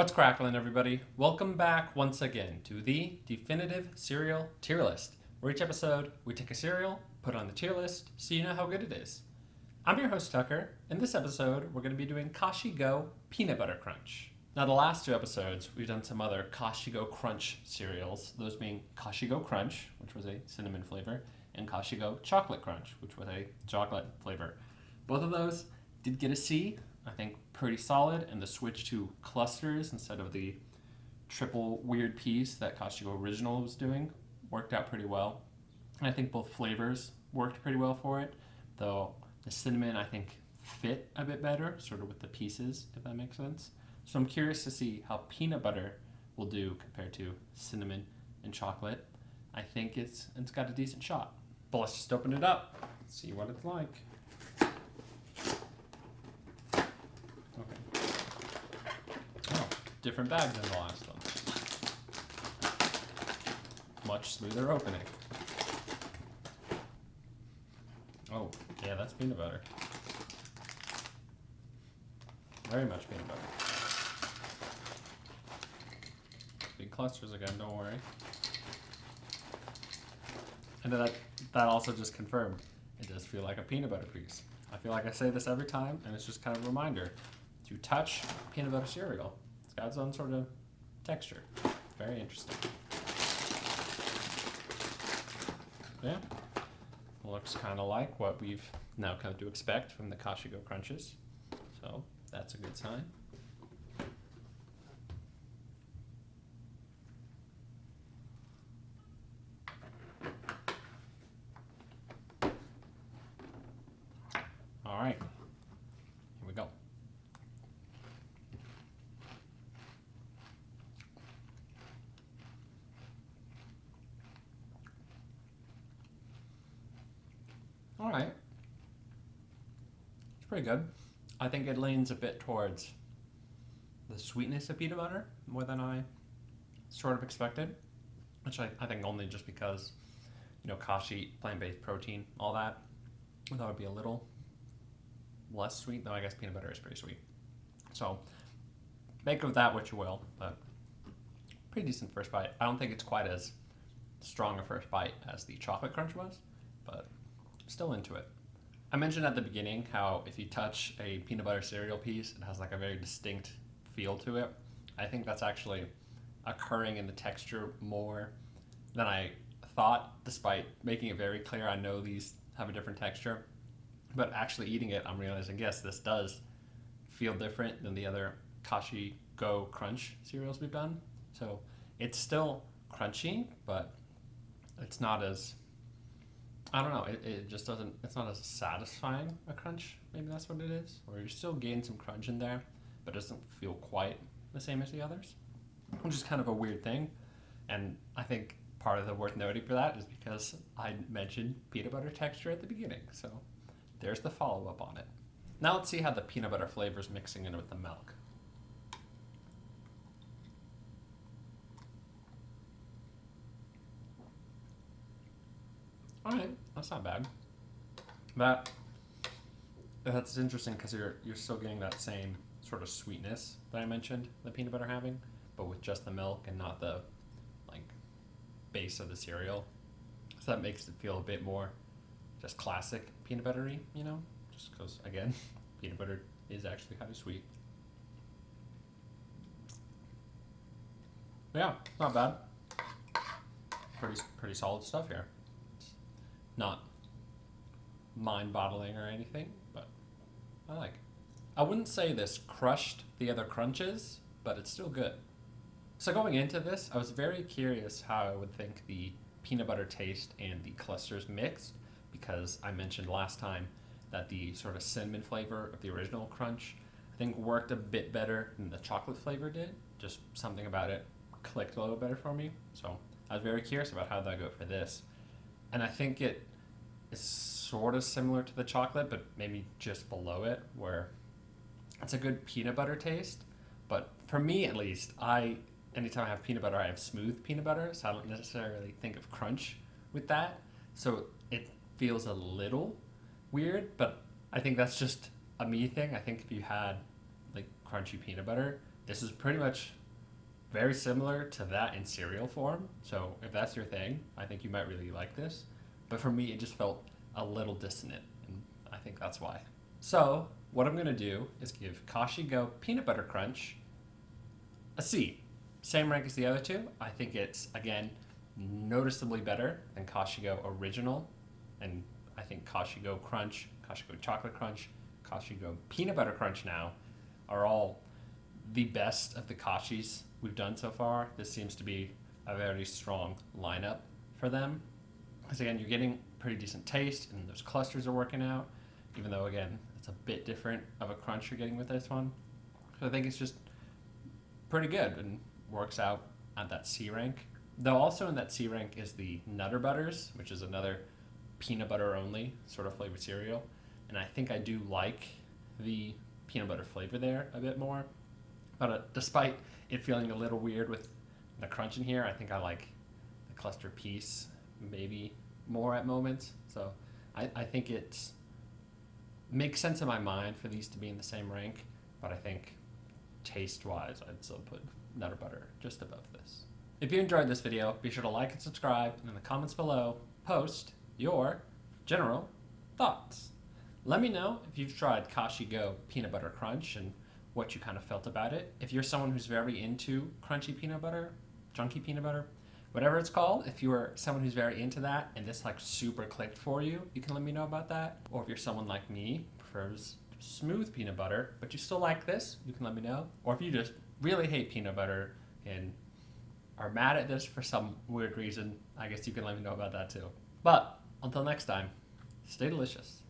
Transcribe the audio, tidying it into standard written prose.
What's cracklin', everybody? Welcome back once again to the definitive cereal tier list, where each episode we take a cereal, put it on the tier list, so you know how good it is. I'm your host, Tucker. In this episode, we're going to be doing Kashi Go Peanut Butter Crunch. Now, the last two episodes, we've done some other Kashi Go Crunch cereals, those being Kashi Go Crunch, which was a cinnamon flavor, and Kashi Go Chocolate Crunch, which was a chocolate flavor. Both of those did get a C. I think pretty solid, and the switch to clusters instead of the triple weird piece that Kashi Go Original was doing worked out pretty well. And I think both flavors worked pretty well for it, though the cinnamon I think fit a bit better, sort of with the pieces, if that makes sense. So I'm curious to see how peanut butter will do compared to cinnamon and chocolate. I think it's got a decent shot. But let's just open it up, see what it's like. Different bag than the last one. Much smoother opening. Oh, yeah, that's peanut butter. Very much peanut butter. Big clusters again, don't worry. And then that also just confirmed, it does feel like a peanut butter piece. I feel like I say this every time, and it's just kind of a reminder to touch peanut butter cereal. It's got its own sort of texture. Very interesting. Yeah, looks kind of like what we've now come to expect from the Kashi Go Crunches. So that's a good sign. All right, here we go. All right. It's pretty good. I think it leans a bit towards the sweetness of peanut butter more than I sort of expected, which I think only just because, Kashi, plant-based protein, all that, I thought it would be a little less sweet, though I guess peanut butter is pretty sweet. So make of that what you will, but pretty decent first bite. I don't think it's quite as strong a first bite as the chocolate crunch was, but still into it. I mentioned at the beginning how if you touch a peanut butter cereal piece, it has like a very distinct feel to it. I think that's actually occurring in the texture more than I thought, despite making it very clear I know these have a different texture. But actually eating it, I'm realizing, yes, this does feel different than the other Kashi Go Crunch cereals we've done. So it's still crunchy, but it's not as, I don't know, it just doesn't, it's not as satisfying a crunch, maybe that's what it is. Or you still gain some crunch in there, but it doesn't feel quite the same as the others, which is kind of a weird thing. And I think part of the worth noting for that is because I mentioned peanut butter texture at the beginning, so there's the follow-up on it. Now let's see how the peanut butter flavor is mixing in with the milk. All right, that's not bad. That's interesting because you're still getting that same sort of sweetness that I mentioned the peanut butter having, but with just the milk and not the like base of the cereal. So that makes it feel a bit more just classic peanut buttery, just because again, peanut butter is actually kind of sweet. Yeah, not bad. Pretty solid stuff here. Not mind-boggling or anything, but I like it. I wouldn't say this crushed the other crunches, but it's still good. So going into this, I was very curious how I would think the peanut butter taste and the clusters mixed, because I mentioned last time that the sort of cinnamon flavor of the original crunch I think worked a bit better than the chocolate flavor did. Just something about it clicked a little better for me. So I was very curious about how that go for this. And I think it is sort of similar to the chocolate, but maybe just below it, where it's a good peanut butter taste. But for me, at least, anytime I have peanut butter, I have smooth peanut butter, so I don't necessarily think of crunch with that. So it feels a little weird, but I think that's just a me thing. I think if you had like crunchy peanut butter, This is pretty much very similar to that in cereal form. So if that's your thing, I think you might really like this. But for me, it just felt a little dissonant, and I think that's why. So what I'm gonna do is give Kashi Go Peanut Butter Crunch a C. Same rank as the other two. I think it's, again, noticeably better than Kashi Go Original. And I think Kashi Go Crunch, Kashi Go Chocolate Crunch, Kashi Go Peanut Butter Crunch now are all the best of the Kashis we've done so far. This seems to be a very strong lineup for them. Because again, you're getting pretty decent taste and those clusters are working out, even though again, it's a bit different of a crunch you're getting with this one. So I think it's just pretty good and works out at that C rank. Though also in that C rank is the Nutter Butters, which is another peanut butter only sort of flavored cereal. And I think I do like the peanut butter flavor there a bit more. But despite it feeling a little weird with the crunch in here, I think I like the cluster piece maybe more at moments. So I think it makes sense in my mind for these to be in the same rank, but I think taste-wise, I'd still put Nutter Butter just above this. If you enjoyed this video, be sure to like and subscribe, and in the comments below, post your general thoughts. Let me know if you've tried Kashi Go Peanut Butter Crunch and what you kind of felt about it. If you're someone who's very into crunchy peanut butter, chunky peanut butter, whatever it's called, if you are someone who's very into that and this like super clicked for you, you can let me know about that. Or if you're someone like me, prefers smooth peanut butter, but you still like this, you can let me know. Or if you just really hate peanut butter and are mad at this for some weird reason, I guess you can let me know about that too. But until next time, stay delicious.